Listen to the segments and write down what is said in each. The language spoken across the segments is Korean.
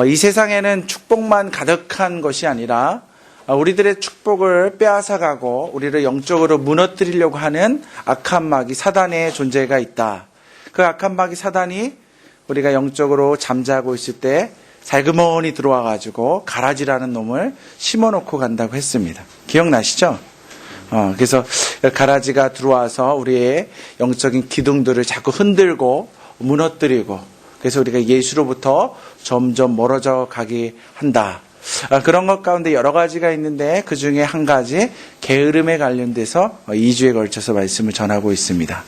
이 세상에는 축복만 가득한 것이 아니라 우리들의 축복을 빼앗아가고 우리를 영적으로 무너뜨리려고 하는 악한 마귀 사단의 존재가 있다. 그 악한 마귀 사단이 우리가 영적으로 잠자고 있을 때 살그머니 들어와가지고 가라지라는 놈을 심어놓고 간다고 했습니다. 기억나시죠? 그래서 가라지가 들어와서 우리의 영적인 기둥들을 자꾸 흔들고 무너뜨리고, 그래서 우리가 예수로부터 점점 멀어져 가게 한다. 그런 것 가운데 여러 가지가 있는데 그 중에 한 가지 게으름에 관련돼서 2주에 걸쳐서 말씀을 전하고 있습니다.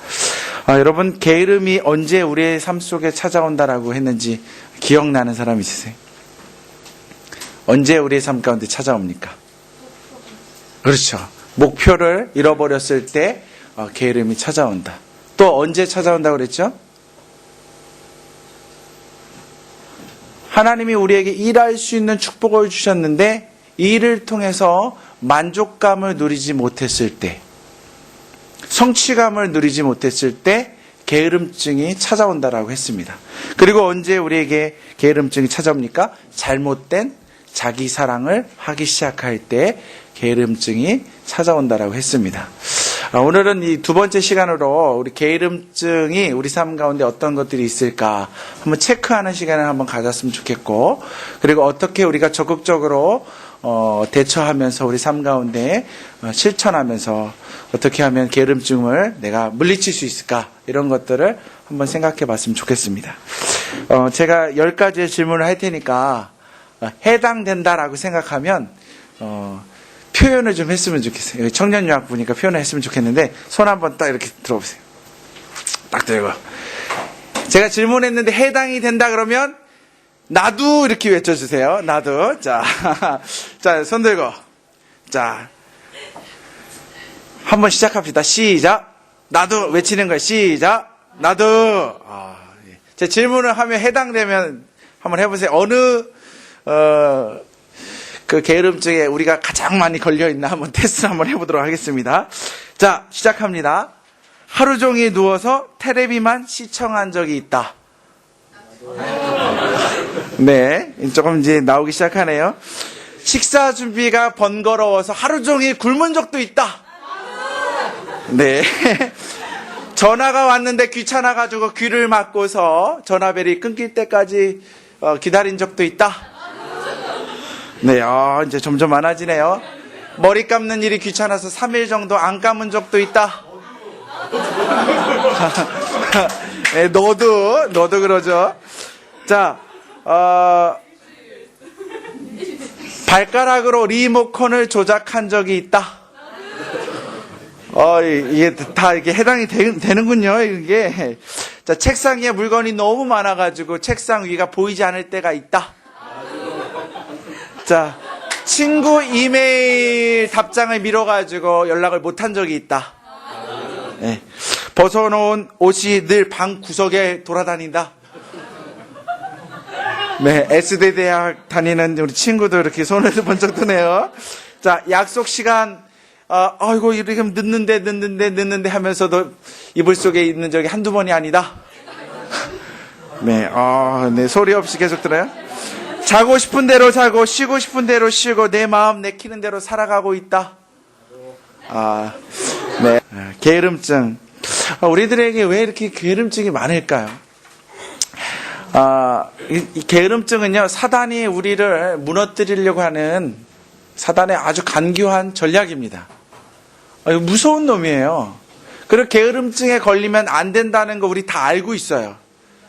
여러분, 게으름이 언제 우리의 삶 속에 찾아온다라고 했는지 기억나는 사람 있으세요? 언제 우리의 삶 가운데 찾아옵니까? 그렇죠. 목표를 잃어버렸을 때 게으름이 찾아온다. 또 언제 찾아온다고 그랬죠? 하나님이 우리에게 일할 수 있는 축복을 주셨는데 이 일을 통해서 만족감을 누리지 못했을 때, 성취감을 누리지 못했을 때 게으름증이 찾아온다라고 했습니다. 그리고 언제 우리에게 게으름증이 찾아옵니까? 잘못된 자기 사랑을 하기 시작할 때 게으름증이 찾아온다라고 했습니다. 오늘은 이 두 번째 시간으로 우리 게으름증이 우리 삶 가운데 어떤 것들이 있을까 한번 체크하는 시간을 한번 가졌으면 좋겠고, 그리고 어떻게 우리가 적극적으로 대처하면서 우리 삶 가운데 실천하면서 어떻게 하면 게으름증을 내가 물리칠 수 있을까, 이런 것들을 한번 생각해 봤으면 좋겠습니다. 제가 10가지의 질문을 할 테니까 해당된다라고 생각하면 표현을 좀 했으면 좋겠어요. 청년유학 보니까 표현을 했으면 좋겠는데 손 한번 딱 이렇게 들어보세요. 딱 들고. 제가 질문했는데 해당이 된다 그러면 나도 이렇게 외쳐주세요. 나도. 자, 손 들고. 자, 한번 시작합시다. 시작. 나도 외치는 거예요. 시작. 나도. 제 질문을 하면 해당되면 한번 해보세요. 어느 그 게으름증에 우리가 가장 많이 걸려있나 한번 테스트 한번 해보도록 하겠습니다. 자, 시작합니다. 하루 종일 누워서 테레비만 시청한 적이 있다. 네, 조금 이제 나오기 시작하네요. 식사 준비가 번거로워서 하루 종일 굶은 적도 있다. 네. 전화가 왔는데 귀찮아가지고 귀를 막고서 전화벨이 끊길 때까지 기다린 적도 있다. 네, 이제 점점 많아지네요. 머리 감는 일이 귀찮아서 3일 정도 안 감은 적도 있다. 네, 너도 그러죠. 자, 발가락으로 리모컨을 조작한 적이 있다. 이게 다 이게 해당이 되는군요, 이게. 자, 책상 위에 물건이 너무 많아가지고 책상 위가 보이지 않을 때가 있다. 자, 친구 이메일 답장을 미뤄가지고 연락을 못한 적이 있다. 네. 벗어놓은 옷이 늘 방 구석에 돌아다닌다. 네, S대 대학 다니는 우리 친구도 이렇게 손을 번쩍 드네요. 자, 약속 시간, 아이고, 이렇게 늦는데 하면서도 이불 속에 있는 적이 한두 번이 아니다. 네, 네, 소리 없이 계속 들어요. 자고 싶은 대로 자고 쉬고 싶은 대로 쉬고 내 마음 내키는 대로 살아가고 있다. 네. 게으름증. 우리들에게 왜 이렇게 게으름증이 많을까요? 이 게으름증은요, 사단이 우리를 무너뜨리려고 하는 사단의 아주 간교한 전략입니다. 무서운 놈이에요. 그리고 게으름증에 걸리면 안 된다는 거 우리 다 알고 있어요.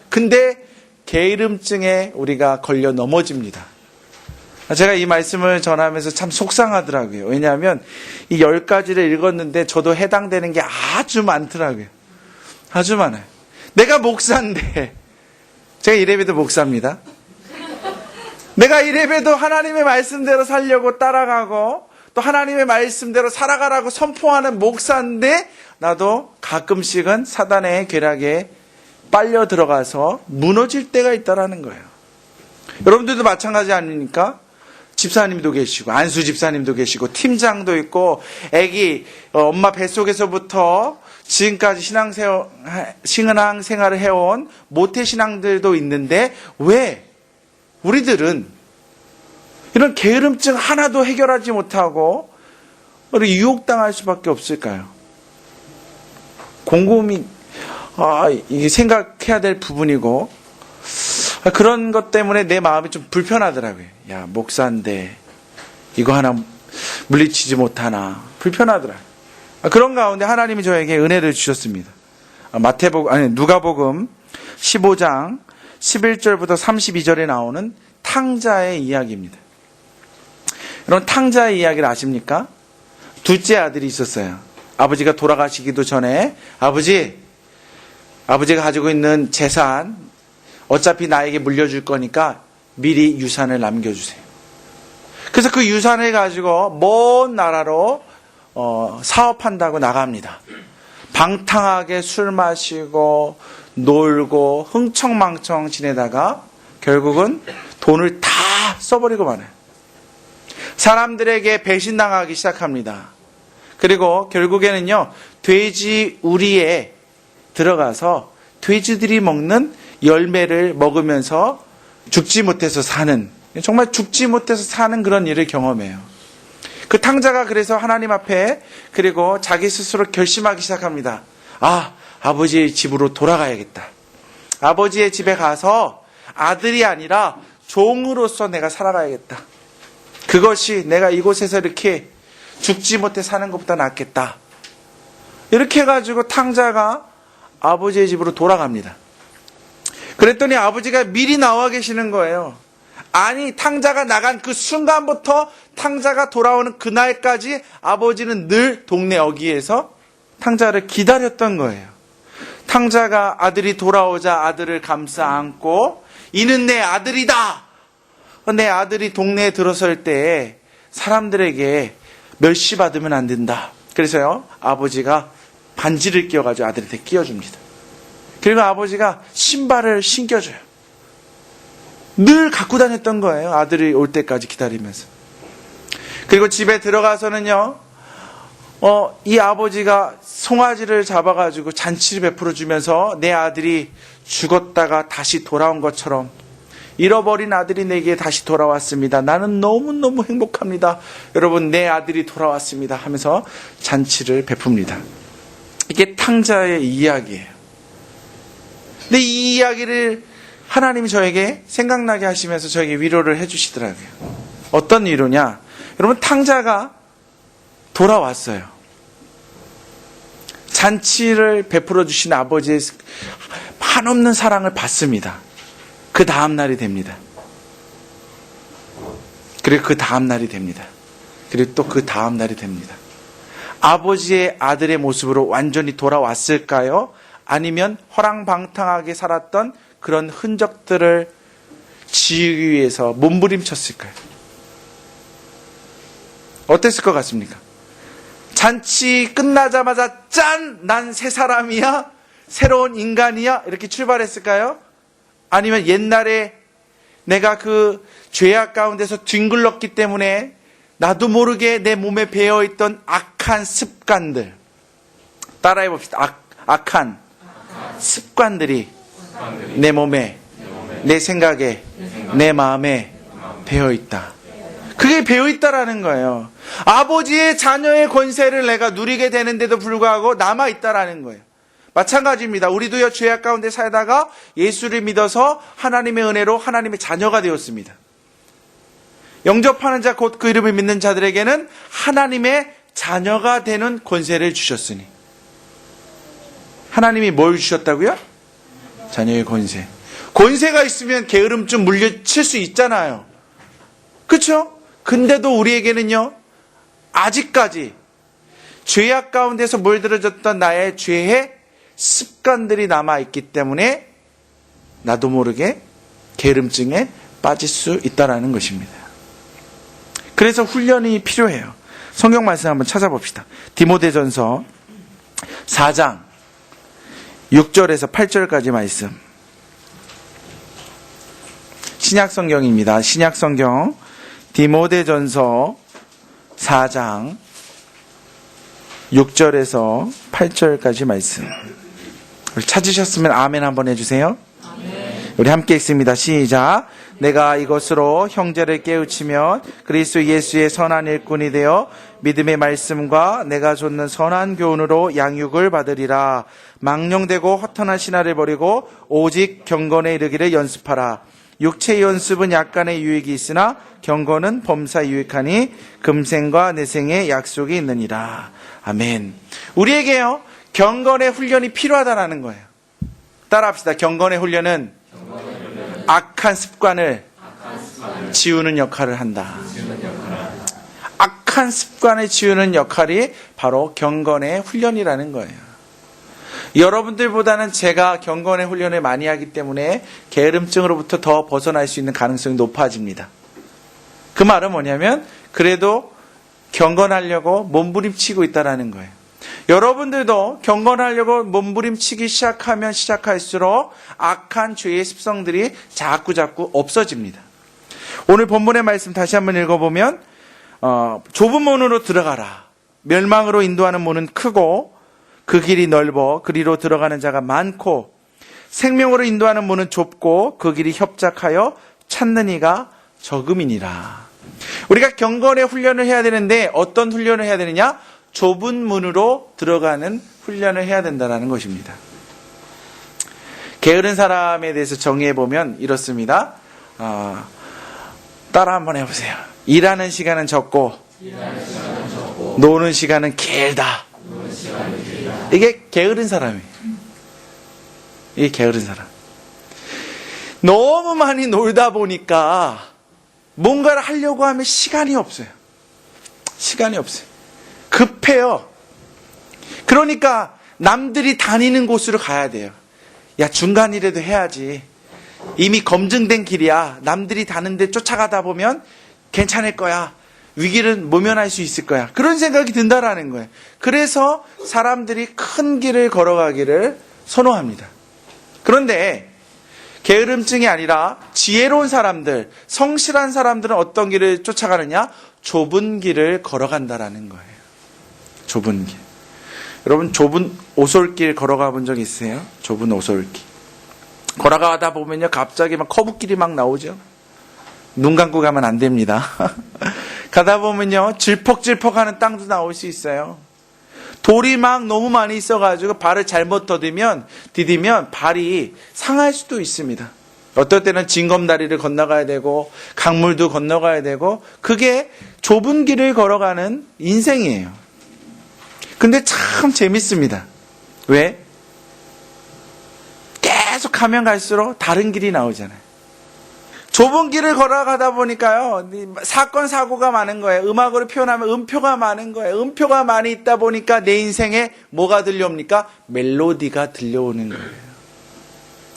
근데 게으름증에 우리가 걸려 넘어집니다. 제가 이 말씀을 전하면서 참 속상하더라고요. 왜냐하면 이 10가지를 읽었는데 저도 해당되는 게 아주 많더라고요. 아주 많아요. 내가 목사인데, 제가 이래봬도 목사입니다. 내가 이래봬도 하나님의 말씀대로 살려고 따라가고 또 하나님의 말씀대로 살아가라고 선포하는 목사인데 나도 가끔씩은 사단의 괴락에 빨려 들어가서 무너질 때가 있다라는 거예요. 여러분들도 마찬가지 아닙니까? 집사님도 계시고 안수 집사님도 계시고 팀장도 있고 애기 엄마 뱃속에서부터 지금까지 신앙생활을 해온 모태신앙들도 있는데 왜 우리들은 이런 게으름증 하나도 해결하지 못하고 유혹당할 수밖에 없을까요? 곰곰이 이게 생각해야 될 부분이고, 그런 것 때문에 내 마음이 좀 불편하더라고요. 야, 목사인데 이거 하나 물리치지 못하나 불편하더라고요. 그런 가운데 하나님이 저에게 은혜를 주셨습니다. 누가복음 15장 11절부터 32절에 나오는 탕자의 이야기입니다. 여러분, 탕자의 이야기를 아십니까? 둘째 아들이 있었어요. 아버지가 돌아가시기도 전에 아버지가 가지고 있는 재산 어차피 나에게 물려줄 거니까 미리 유산을 남겨주세요. 그래서 그 유산을 가지고 먼 나라로 사업한다고 나갑니다. 방탕하게 술 마시고 놀고 흥청망청 지내다가 결국은 돈을 다 써버리고 마나요. 사람들에게 배신당하기 시작합니다. 그리고 결국에는요, 돼지 우리에 들어가서 돼지들이 먹는 열매를 먹으면서 죽지 못해서 사는, 정말 죽지 못해서 사는 그런 일을 경험해요. 그 탕자가 그래서 하나님 앞에, 그리고 자기 스스로 결심하기 시작합니다. 아버지의 집으로 돌아가야겠다. 아버지의 집에 가서 아들이 아니라 종으로서 내가 살아가야겠다. 그것이 내가 이곳에서 이렇게 죽지 못해 사는 것보다 낫겠다. 이렇게 해가지고 탕자가 아버지의 집으로 돌아갑니다. 그랬더니 아버지가 미리 나와 계시는 거예요. 아니, 탕자가 나간 그 순간부터 탕자가 돌아오는 그날까지 아버지는 늘 동네 어귀에서 탕자를 기다렸던 거예요. 탕자가 아들이 돌아오자 아들을 감싸 안고, 이는 내 아들이다. 내 아들이 동네에 들어설 때 사람들에게 멸시받으면 안 된다. 그래서요, 아버지가 반지를 끼워가지고 아들한테 끼워줍니다. 그리고 아버지가 신발을 신겨줘요. 늘 갖고 다녔던 거예요. 아들이 올 때까지 기다리면서. 그리고 집에 들어가서는요, 이 아버지가 송아지를 잡아가지고 잔치를 베풀어 주면서 내 아들이 죽었다가 다시 돌아온 것처럼, 잃어버린 아들이 내게 다시 돌아왔습니다. 나는 너무너무 행복합니다. 여러분, 내 아들이 돌아왔습니다. 하면서 잔치를 베풉니다. 이게 탕자의 이야기예요. 근데 이 이야기를 하나님이 저에게 생각나게 하시면서 저에게 위로를 해주시더라고요. 어떤 위로냐? 여러분, 탕자가 돌아왔어요. 잔치를 베풀어 주신 아버지의 한없는 사랑을 받습니다. 그 다음 날이 됩니다. 그리고 그 다음 날이 됩니다. 그리고 또 그 다음 날이 됩니다. 아버지의 아들의 모습으로 완전히 돌아왔을까요? 아니면 허랑방탕하게 살았던 그런 흔적들을 지우기 위해서 몸부림쳤을까요? 어땠을 것 같습니까? 잔치 끝나자마자 짠! 난 새 사람이야? 새로운 인간이야? 이렇게 출발했을까요? 아니면 옛날에 내가 그 죄악 가운데서 뒹굴렀기 때문에 나도 모르게 내 몸에 배어있던 악한 습관들, 따라해 봅시다. 악한 습관들이 내 몸에, 내 생각에, 내 마음에 배어있다. 그게 배어있다라는 거예요. 아버지의 자녀의 권세를 내가 누리게 되는데도 불구하고 남아있다라는 거예요. 마찬가지입니다. 우리도요, 죄악 가운데 살다가 예수를 믿어서 하나님의 은혜로 하나님의 자녀가 되었습니다. 영접하는 자, 곧 그 이름을 믿는 자들에게는 하나님의 자녀가 되는 권세를 주셨으니. 하나님이 뭘 주셨다고요? 자녀의 권세. 권세가 있으면 게으름증 물리칠 수 있잖아요. 그렇죠? 근데도 우리에게는요, 아직까지 죄악 가운데서 물들어졌던 나의 죄의 습관들이 남아있기 때문에 나도 모르게 게으름증에 빠질 수 있다는 것입니다. 그래서 훈련이 필요해요. 성경 말씀 한번 찾아봅시다. 디모데전서 4장 6절에서 8절까지 말씀. 신약성경입니다. 신약성경 디모데전서 4장 6절에서 8절까지 말씀. 찾으셨으면 아멘 한번 해주세요. 아멘. 우리 함께 읽습니다. 시작. 내가 이것으로 형제를 깨우치면 그리스도 예수의 선한 일꾼이 되어 믿음의 말씀과 내가 좇는 선한 교훈으로 양육을 받으리라. 망령되고 허탄한 신화를 버리고 오직 경건에 이르기를 연습하라. 육체의 연습은 약간의 유익이 있으나 경건은 범사에 유익하니 금생과 내생의 약속이 있느니라. 아멘. 우리에게요, 경건의 훈련이 필요하다라는 거예요. 따라합시다. 경건의 훈련은 악한 습관을 지우는 역할을 한다. 악한 습관을 지우는 역할이 바로 경건의 훈련이라는 거예요. 여러분들보다는 제가 경건의 훈련을 많이 하기 때문에 게으름증으로부터 더 벗어날 수 있는 가능성이 높아집니다. 그 말은 뭐냐면 그래도 경건하려고 몸부림치고 있다는 거예요. 여러분들도 경건하려고 몸부림치기 시작하면 시작할수록 악한 죄의 습성들이 자꾸 없어집니다. 오늘 본문의 말씀 다시 한번 읽어보면 좁은 문으로 들어가라. 멸망으로 인도하는 문은 크고 그 길이 넓어 그리로 들어가는 자가 많고 생명으로 인도하는 문은 좁고 그 길이 협착하여 찾는 이가 적음이니라. 우리가 경건의 훈련을 해야 되는데 어떤 훈련을 해야 되느냐? 좁은 문으로 들어가는 훈련을 해야 된다는 것입니다. 게으른 사람에 대해서 정의해보면 이렇습니다. 따라 한번 해보세요. 일하는 시간은 적고 노는 시간은 길다. 이게 게으른 사람이에요. 이게 게으른 사람. 너무 많이 놀다 보니까 뭔가를 하려고 하면 시간이 없어요. 시간이 없어요. 급해요. 그러니까 남들이 다니는 곳으로 가야 돼요. 야, 중간이라도 해야지. 이미 검증된 길이야. 남들이 다는데 쫓아가다 보면 괜찮을 거야. 위기를 모면할 수 있을 거야. 그런 생각이 든다라는 거예요. 그래서 사람들이 큰 길을 걸어가기를 선호합니다. 그런데 게으름증이 아니라 지혜로운 사람들, 성실한 사람들은 어떤 길을 쫓아가느냐? 좁은 길을 걸어간다라는 거예요. 좁은 길. 여러분, 좁은 오솔길 걸어가 본 적 있으세요? 좁은 오솔길. 걸어가다 보면요, 갑자기 막 커브길이 막 나오죠? 눈 감고 가면 안 됩니다. 가다 보면요, 질퍽질퍽하는 땅도 나올 수 있어요. 돌이 막 너무 많이 있어가지고 발을 잘못 디디면 발이 상할 수도 있습니다. 어떨 때는 징검다리를 건너가야 되고 강물도 건너가야 되고 그게 좁은 길을 걸어가는 인생이에요. 근데 참 재밌습니다. 왜? 계속 가면 갈수록 다른 길이 나오잖아요. 좁은 길을 걸어가다 보니까요, 사건, 사고가 많은 거예요. 음악으로 표현하면 음표가 많은 거예요. 음표가 많이 있다 보니까 내 인생에 뭐가 들려옵니까? 멜로디가 들려오는 거예요.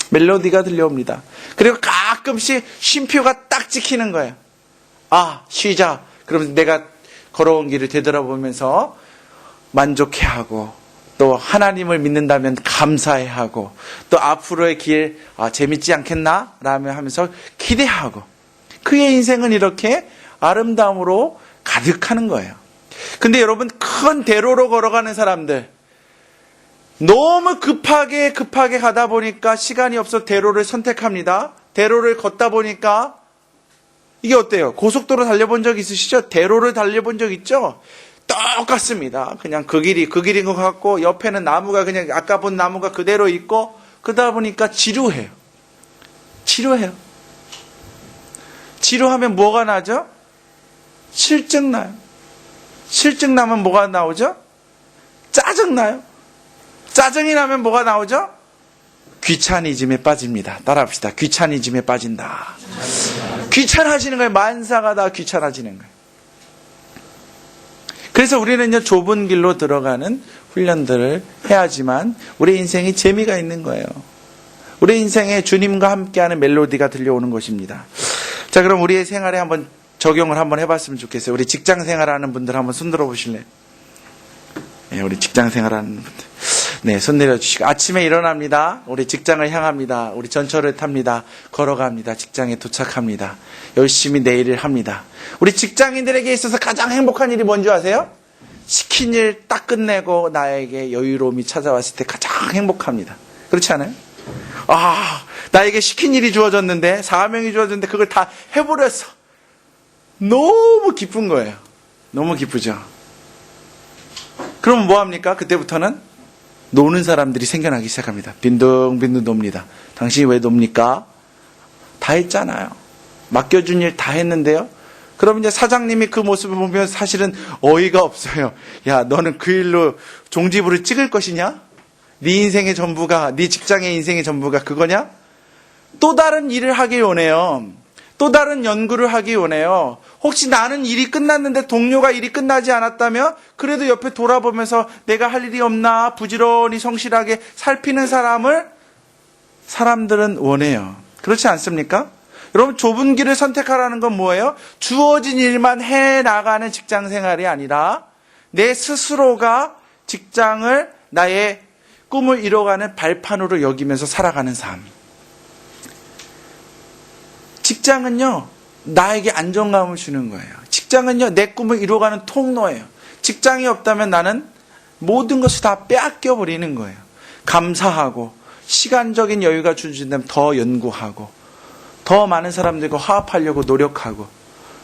멜로디가 들려옵니다. 그리고 가끔씩 쉼표가 딱 찍히는 거예요. 아, 쉬자. 그러면서 내가 걸어온 길을 되돌아보면서 만족해하고, 또 하나님을 믿는다면 감사해하고, 또 앞으로의 길 재밌지 않겠나? 라며 하면서 기대하고, 그의 인생은 이렇게 아름다움으로 가득하는 거예요. 근데 여러분, 큰 대로로 걸어가는 사람들, 너무 급하게 가다 보니까 시간이 없어 대로를 선택합니다. 대로를 걷다 보니까 이게 어때요? 고속도로 달려본 적 있으시죠? 대로를 달려본 적 있죠? 똑같습니다. 그냥 그 길인 것 같고, 옆에는 나무가 그냥 아까 본 나무가 그대로 있고, 그러다 보니까 지루해요. 지루하면 뭐가 나죠? 실증 나요. 실증 나면 뭐가 나오죠? 짜증 나요. 짜증이 나면 뭐가 나오죠? 귀차니즘에 빠집니다. 따라합시다. 귀차니즘에 빠진다. 귀찮아지는 거예요. 만사가 다 귀찮아지는 거예요. 그래서 우리는요, 좁은 길로 들어가는 훈련들을 해야지만 우리 인생이 재미가 있는 거예요. 우리 인생에 주님과 함께하는 멜로디가 들려오는 것입니다. 자, 그럼 우리의 생활에 한번 적용을 한번 해봤으면 좋겠어요. 우리 직장 생활하는 분들 한번 손 들어보실래요? 네, 우리 직장 생활하는 분들. 네, 손 내려주시고. 아침에 일어납니다. 우리 직장을 향합니다. 우리 전철을 탑니다. 걸어갑니다. 직장에 도착합니다. 열심히 내 일을 합니다. 우리 직장인들에게 있어서 가장 행복한 일이 뭔지 아세요? 시킨 일 딱 끝내고 나에게 여유로움이 찾아왔을 때 가장 행복합니다. 그렇지 않아요? 나에게 시킨 일이 주어졌는데, 사명이 주어졌는데, 그걸 다 해버렸어. 너무 기쁜 거예요. 너무 기쁘죠. 그럼 뭐 합니까? 그때부터는 노는 사람들이 생겨나기 시작합니다. 빈둥빈둥 놉니다. 당신이 왜 놉니까? 다 했잖아요. 맡겨준 일 다 했는데요. 그럼 이제 사장님이 그 모습을 보면 사실은 어이가 없어요. 야, 너는 그 일로 종지부를 찍을 것이냐? 네 인생의 전부가, 네 직장의 인생의 전부가 그거냐? 또 다른 일을 하기 원해요. 또 다른 연구를 하기 원해요. 혹시 나는 일이 끝났는데 동료가 일이 끝나지 않았다면 그래도 옆에 돌아보면서 내가 할 일이 없나 부지런히 성실하게 살피는 사람들은 원해요. 그렇지 않습니까? 여러분, 좁은 길을 선택하라는 건 뭐예요? 주어진 일만 해나가는 직장 생활이 아니라 내 스스로가 직장을 나의 꿈을 이뤄가는 발판으로 여기면서 살아가는 삶. 직장은요, 나에게 안정감을 주는 거예요. 직장은요, 내 꿈을 이루어가는 통로예요. 직장이 없다면 나는 모든 것을 다 빼앗겨 버리는 거예요. 감사하고 시간적인 여유가 주어진다면 더 연구하고 더 많은 사람들과 화합하려고 노력하고.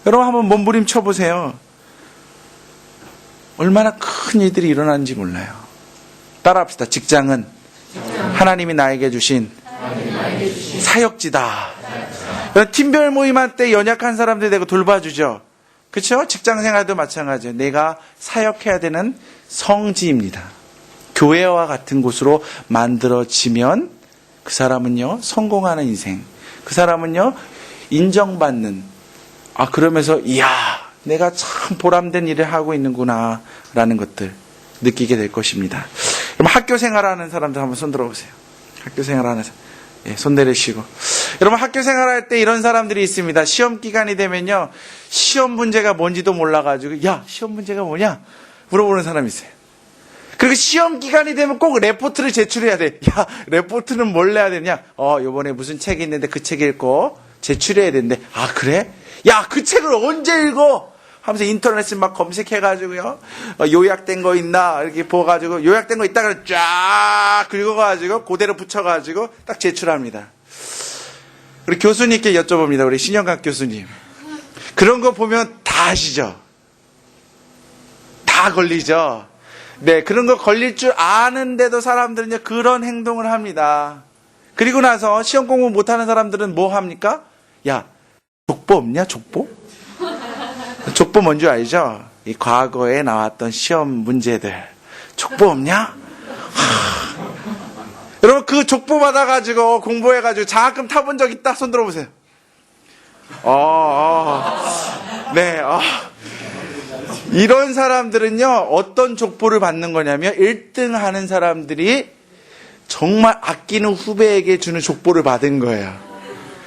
여러분 한번 몸부림쳐 보세요. 얼마나 큰 일들이 일어나는지 몰라요. 따라합시다. 직장은 하나님이 나에게 주신 사역지다. 팀별 모임할 때 연약한 사람들 내가 돌봐주죠. 그렇죠? 직장생활도 마찬가지예요. 내가 사역해야 되는 성지입니다. 교회와 같은 곳으로 만들어지면 그 사람은요, 성공하는 인생. 그 사람은요, 인정받는. 그러면서 이야, 내가 참 보람된 일을 하고 있는구나 라는 것들 느끼게 될 것입니다. 그럼 학교 생활하는 사람들 한번 손 들어보세요. 학교 생활하는 사람. 손 내리시고. 여러분, 학교 생활할 때 이런 사람들이 있습니다. 시험 기간이 되면요, 시험 문제가 뭔지도 몰라가지고, 야, 시험 문제가 뭐냐? 물어보는 사람이 있어요. 그리고 시험 기간이 되면 꼭 레포트를 제출해야 돼. 야, 레포트는 뭘 내야 되냐? 요번에 무슨 책이 있는데 그 책 읽고 제출해야 되는데, 그래? 야, 그 책을 언제 읽어? 하면서 인터넷에 막 검색해가지고요, 요약된 거 있나 이렇게 보가지고 요약된 거 있다가 쫙 긁어가지고 그대로 붙여가지고 딱 제출합니다. 우리 교수님께 여쭤봅니다. 우리 신영각 교수님, 그런 거 보면 다 아시죠? 다 걸리죠? 네, 그런 거 걸릴 줄 아는데도 사람들은 그런 행동을 합니다. 그리고 나서 시험 공부 못하는 사람들은 뭐 합니까? 야, 족보 없냐? 족보? 족보 뭔지 알죠? 이 과거에 나왔던 시험 문제들. 족보 없냐? 여러분, 그 족보 받아가지고 공부해가지고 장학금 타본 적 있다? 손 들어보세요. 네, 이런 사람들은요, 어떤 족보를 받는 거냐면 1등 하는 사람들이 정말 아끼는 후배에게 주는 족보를 받은 거예요.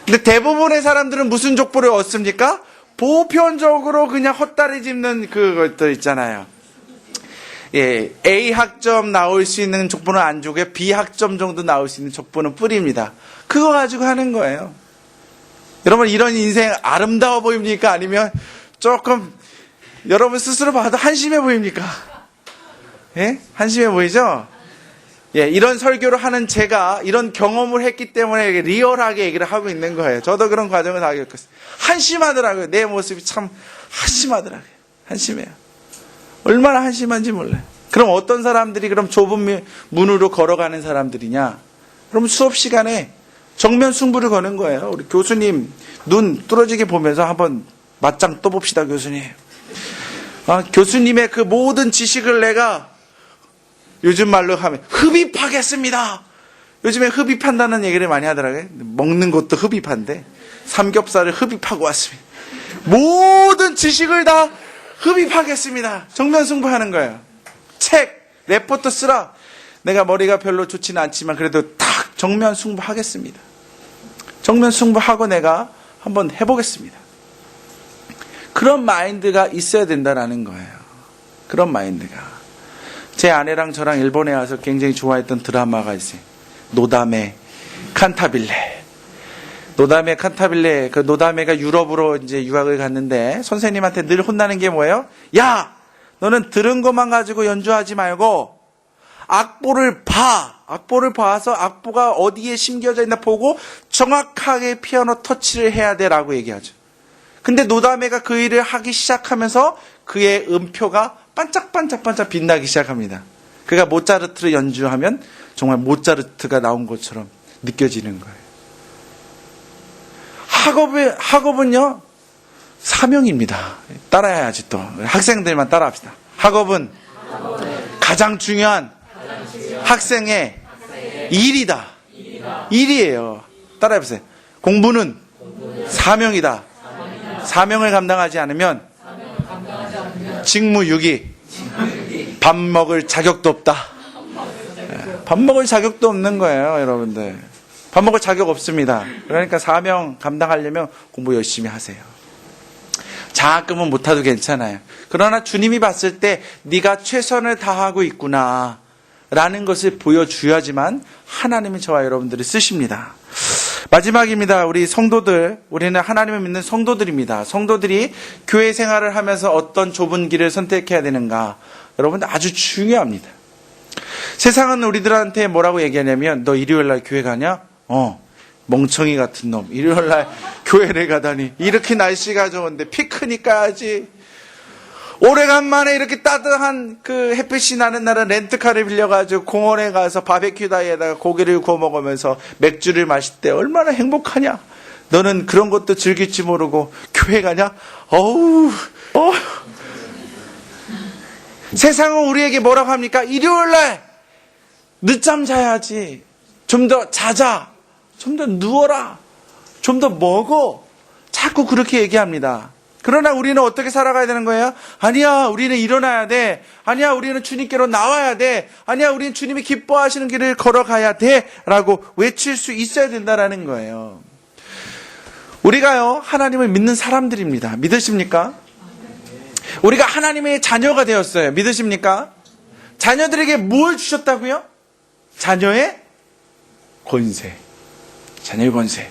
근데 대부분의 사람들은 무슨 족보를 얻습니까? 보편적으로 그냥 헛다리 짚는 그것들 있잖아요. 예, A 학점 나올 수 있는 족보는 안 주고 B 학점 정도 나올 수 있는 족보는 뿌립니다. 그거 가지고 하는 거예요. 여러분, 이런 인생 아름다워 보입니까? 아니면 조금 여러분 스스로 봐도 한심해 보입니까? 예? 한심해 보이죠? 예, 이런 설교를 하는 제가 이런 경험을 했기 때문에 리얼하게 얘기를 하고 있는 거예요. 저도 그런 과정을 다 겪었어요. 한심하더라고요. 내 모습이 참 한심하더라고요. 한심해요. 얼마나 한심한지 몰라요. 그럼 어떤 사람들이 그럼 좁은 문으로 걸어가는 사람들이냐? 그럼 수업 시간에 정면 승부를 거는 거예요. 우리 교수님 눈 뚫어지게 보면서 한번 맞짱 떠봅시다, 교수님. 교수님의 그 모든 지식을 내가 요즘 말로 하면 흡입하겠습니다. 요즘에 흡입한다는 얘기를 많이 하더라고요. 먹는 것도 흡입한데 삼겹살을 흡입하고 왔습니다. 모든 지식을 다 흡입하겠습니다. 정면 승부하는 거예요. 책, 레포트 쓰라. 내가 머리가 별로 좋지는 않지만 그래도 딱 정면 승부하겠습니다. 정면 승부하고 내가 한번 해보겠습니다. 그런 마인드가 있어야 된다는 거예요. 그런 마인드가. 제 아내랑 저랑 일본에 와서 굉장히 좋아했던 드라마가 있어요. 노다메 칸타빌레. 노다메 칸타빌레. 그 노다메가 유럽으로 이제 유학을 갔는데 선생님한테 늘 혼나는 게 뭐예요? 야, 너는 들은 것만 가지고 연주하지 말고 악보를 봐. 악보를 봐서 악보가 어디에 심겨져 있나 보고 정확하게 피아노 터치를 해야 돼라고 얘기하죠. 근데 노다메가 그 일을 하기 시작하면서 그의 음표가 반짝반짝반짝 빛나기 시작합니다. 그가 모차르트를 연주하면 정말 모차르트가 나온 것처럼 느껴지는 거예요. 학업은요, 사명입니다. 따라야지 또. 학생들만 따라합시다. 학업은 가장 중요한 학생의 일이다. 일이에요. 따라해보세요. 공부는 사명이다. 사명을 감당하지 않으면 직무유기. 밥 먹을 자격도 없다. 밥 먹을 자격도 없는 거예요, 여러분들. 밥 먹을 자격 없습니다. 그러니까 사명 감당하려면 공부 열심히 하세요. 장학금은 못 타도 괜찮아요. 그러나 주님이 봤을 때 네가 최선을 다하고 있구나 라는 것을 보여줘야지만 하나님이 저와 여러분들을 쓰십니다. 마지막입니다. 우리 성도들, 우리는 하나님을 믿는 성도들입니다. 성도들이 교회 생활을 하면서 어떤 좁은 길을 선택해야 되는가, 여러분 아주 중요합니다. 세상은 우리들한테 뭐라고 얘기하냐면, 너 일요일날 교회 가냐? 멍청이 같은 놈, 일요일날 교회를 가다니, 이렇게 날씨가 좋은데 피크닉 가야지. 오래간만에 이렇게 따뜻한 그 햇빛이 나는 날은 렌트카를 빌려가지고 공원에 가서 바베큐 다이에다가 고기를 구워 먹으면서 맥주를 마실 때 얼마나 행복하냐. 너는 그런 것도 즐길 줄 모르고 교회 가냐? 세상은 우리에게 뭐라고 합니까? 일요일날 늦잠 자야지. 좀 더 자자. 좀 더 누워라. 좀 더 먹어. 자꾸 그렇게 얘기합니다. 그러나 우리는 어떻게 살아가야 되는 거예요? 아니야, 우리는 일어나야 돼. 아니야, 우리는 주님께로 나와야 돼. 아니야, 우리는 주님이 기뻐하시는 길을 걸어가야 돼. 라고 외칠 수 있어야 된다라는 거예요. 우리가요, 하나님을 믿는 사람들입니다. 믿으십니까? 우리가 하나님의 자녀가 되었어요. 믿으십니까? 자녀들에게 뭘 주셨다고요? 자녀의 권세. 자녀의 권세.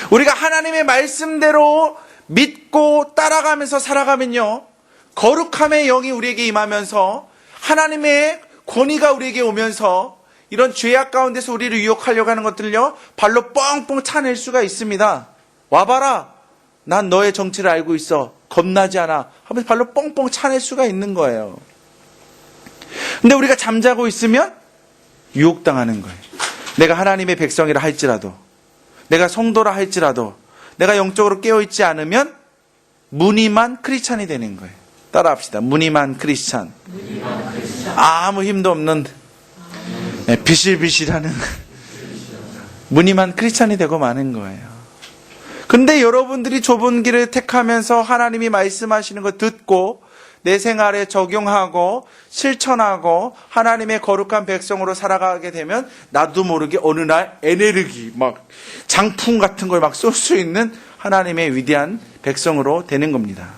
우리가 하나님의 말씀대로 믿고 따라가면서 살아가면요, 거룩함의 영이 우리에게 임하면서 하나님의 권위가 우리에게 오면서 이런 죄악 가운데서 우리를 유혹하려고 하는 것들을요, 발로 뻥뻥 차낼 수가 있습니다. 와봐라, 난 너의 정체를 알고 있어, 겁나지 않아 하면서 발로 뻥뻥 차낼 수가 있는 거예요. 근데 우리가 잠자고 있으면 유혹당하는 거예요. 내가 하나님의 백성이라 할지라도, 내가 성도라 할지라도, 내가 영적으로 깨어있지 않으면 무늬만 크리스찬이 되는 거예요. 따라합시다. 무늬만 크리스찬. 아무 힘도 없는 비실비실하는 무늬만 크리스찬이 되고 마는 거예요. 근데 여러분들이 좁은 길을 택하면서 하나님이 말씀하시는 거 듣고 내 생활에 적용하고 실천하고 하나님의 거룩한 백성으로 살아가게 되면 나도 모르게 어느 날 에너지 막 장풍 같은 걸 막 쏠 수 있는 하나님의 위대한 백성으로 되는 겁니다.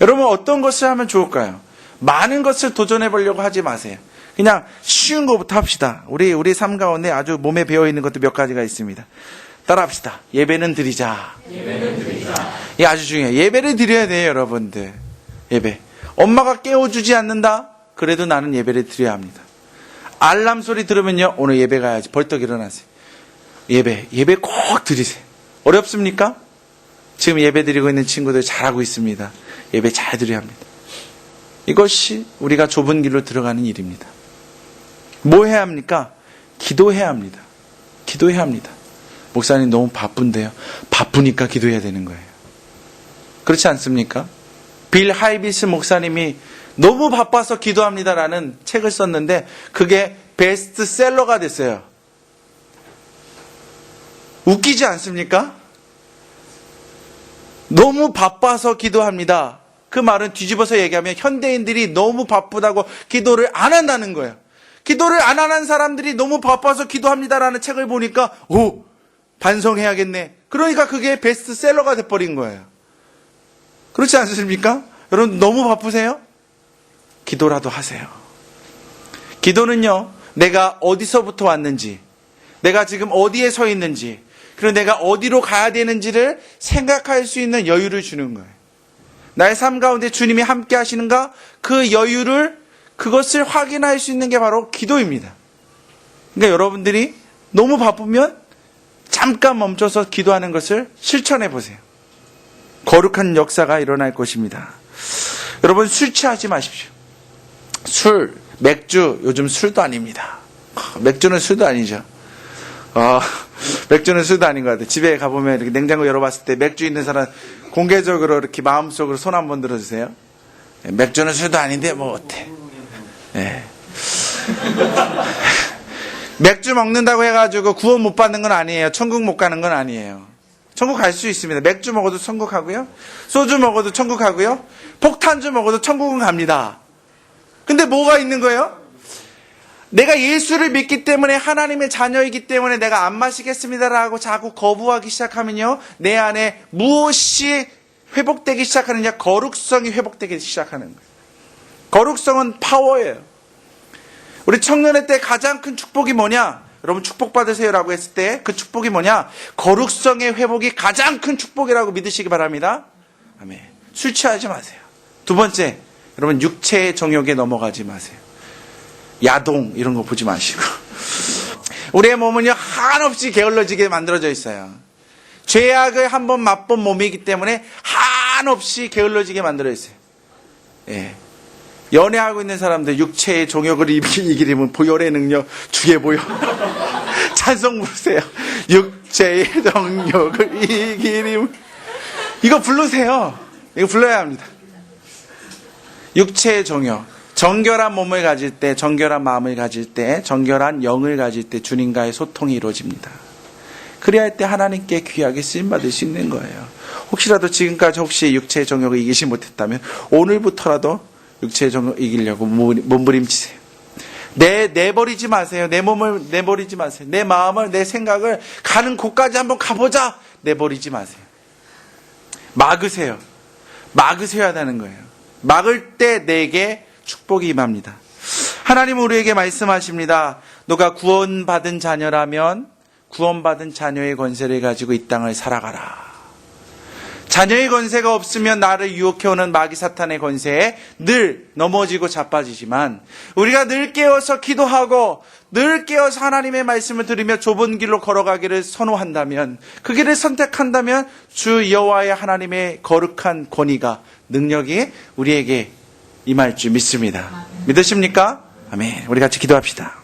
여러분 어떤 것을 하면 좋을까요? 많은 것을 도전해 보려고 하지 마세요. 그냥 쉬운 것부터 합시다. 우리 삶 가운데 아주 몸에 배어 있는 것도 몇 가지가 있습니다. 따라합시다. 예배는 드리자. 이게 아주 중요해요. 예배를 드려야 돼요, 여러분들. 예배. 엄마가 깨워주지 않는다? 그래도 나는 예배를 드려야 합니다. 알람 소리 들으면요, 오늘 예배 가야지. 벌떡 일어나세요. 예배 꼭 드리세요. 어렵습니까? 지금 예배 드리고 있는 친구들 잘하고 있습니다. 예배 잘 드려야 합니다. 이것이 우리가 좁은 길로 들어가는 일입니다. 뭐 해야 합니까? 기도해야 합니다. 기도해야 합니다. 목사님 너무 바쁜데요. 바쁘니까 기도해야 되는 거예요. 그렇지 않습니까? 빌 하이비스 목사님이 너무 바빠서 기도합니다라는 책을 썼는데 그게 베스트셀러가 됐어요. 웃기지 않습니까? 너무 바빠서 기도합니다. 그 말은 뒤집어서 얘기하면 현대인들이 너무 바쁘다고 기도를 안 한다는 거예요. 기도를 안 하는 사람들이 너무 바빠서 기도합니다라는 책을 보니까 반성해야겠네. 그러니까 그게 베스트셀러가 돼버린 거예요. 그렇지 않습니까? 여러분 너무 바쁘세요? 기도라도 하세요. 기도는요, 내가 어디서부터 왔는지, 내가 지금 어디에 서 있는지, 그리고 내가 어디로 가야 되는지를 생각할 수 있는 여유를 주는 거예요. 나의 삶 가운데 주님이 함께 하시는가? 그 여유를, 그것을 확인할 수 있는 게 바로 기도입니다. 그러니까 여러분들이 너무 바쁘면 잠깐 멈춰서 기도하는 것을 실천해 보세요. 거룩한 역사가 일어날 것입니다. 여러분, 술 취하지 마십시오. 술, 맥주, 요즘 술도 아닙니다. 맥주는 술도 아니죠. 맥주는 술도 아닌 것 같아요. 집에 가보면 이렇게 냉장고 열어봤을 때 맥주 있는 사람 공개적으로 이렇게 마음속으로 손 한번 들어주세요. 맥주는 술도 아닌데 뭐 어때? 네. 맥주 먹는다고 해가지고 구원 못 받는 건 아니에요. 천국 못 가는 건 아니에요. 천국 갈 수 있습니다. 맥주 먹어도 천국 가고요. 소주 먹어도 천국 가고요. 폭탄주 먹어도 천국은 갑니다. 근데 뭐가 있는 거예요? 내가 예수를 믿기 때문에 하나님의 자녀이기 때문에 내가 안 마시겠습니다라고 자꾸 거부하기 시작하면요. 내 안에 무엇이 회복되기 시작하느냐? 거룩성이 회복되기 시작하는 거예요. 거룩성은 파워예요. 우리 청년의 때 가장 큰 축복이 뭐냐? 여러분 축복받으세요라고 했을 때 그 축복이 뭐냐? 거룩성의 회복이 가장 큰 축복이라고 믿으시기 바랍니다. 아멘. 술 취하지 마세요. 두 번째, 여러분 육체의 정욕에 넘어가지 마세요. 야동 이런 거 보지 마시고. 우리의 몸은요 한없이 게을러지게 만들어져 있어요. 죄악을 한번 맛본 몸이기 때문에 한없이 게을러지게 만들어 있어요. 예. 연애하고 있는 사람들 육체의 정욕을 이기려면 보혈의 능력 주게 보여. 찬송 부르세요. 육체의 정욕을 이기려면 이거 부르세요. 이거 불러야 합니다. 육체의 정욕. 정결한 몸을 가질 때, 정결한 마음을 가질 때, 정결한 영을 가질 때 주님과의 소통이 이루어집니다. 그래야 할 때 하나님께 귀하게 쓰임받을 수 있는 거예요. 혹시라도 지금까지 혹시 육체의 정욕을 이기지 못했다면 오늘부터라도 육체의 정욕을 이기려고 몸부림치세요. 내버리지 마세요. 내 몸을 내버리지 마세요. 내 마음을, 내 생각을 가는 곳까지 한번 가보자. 내버리지 마세요. 막으세요. 막으셔야 하는 거예요. 막을 때 내게 축복이 임합니다. 하나님은 우리에게 말씀하십니다. 너가 구원받은 자녀라면 구원받은 자녀의 권세를 가지고 이 땅을 살아가라. 자녀의 권세가 없으면 나를 유혹해오는 마귀 사탄의 권세에 늘 넘어지고 자빠지지만 우리가 늘 깨어서 기도하고 늘 깨어서 하나님의 말씀을 들으며 좁은 길로 걸어가기를 선호한다면, 그 길을 선택한다면 주 여호와의 하나님의 거룩한 권위가, 능력이 우리에게 임할 줄 믿습니다. 믿으십니까? 아멘. 우리 같이 기도합시다.